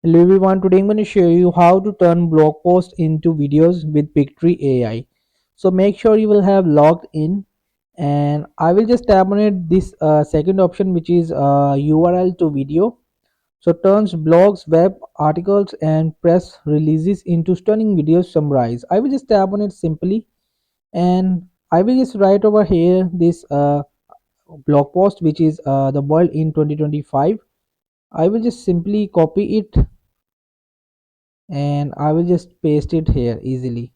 Hello everyone, today I'm going to show you how to turn blog posts into videos with Pictory AI. So make sure you will have logged in, and I will just tap on it this second option, which is URL to video. So turns blogs, web articles and press releases into stunning videos summarize. I will just tap on it simply, and I will just write over here this blog post, which is the world in 2025. I will just simply copy it and I will just paste it here easily.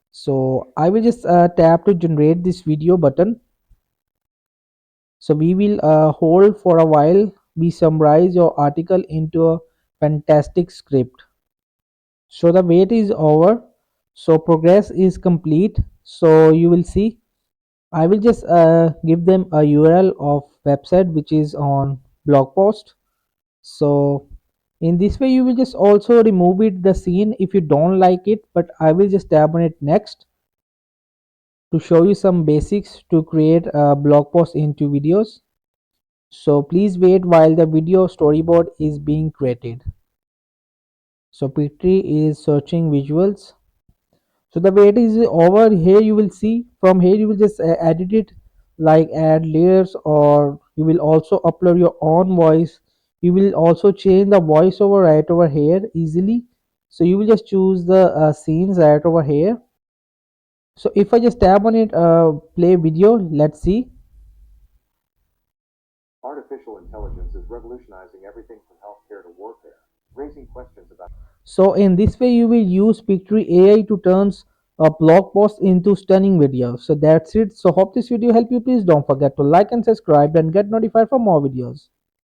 So I will just tap to generate this video button. So we will hold for a while. We summarize your article into a fantastic script. So the wait is over. So progress is complete. So you will see. I will just give them a URL of website which is on blog post. So in this way you will just also remove it the scene if you don't like it, but I will just tap on it next to show you some basics to create a blog post into videos. So please wait while the video storyboard is being created. So Pictory is searching visuals. So the wait is over. Here you will see, from here you will just edit it, like add layers, or you will also upload your own voice. You will also change the voiceover right over here easily. So you will just choose the scenes right over here. So if I just tap on it, play video, let's see. Artificial intelligence is revolutionizing everything from healthcare to warfare, raising questions about. So in this way, you will use Pictory AI to turn a blog post into stunning videos. So that's it. So hope this video helped you. Please don't forget to like and subscribe and get notified for more videos.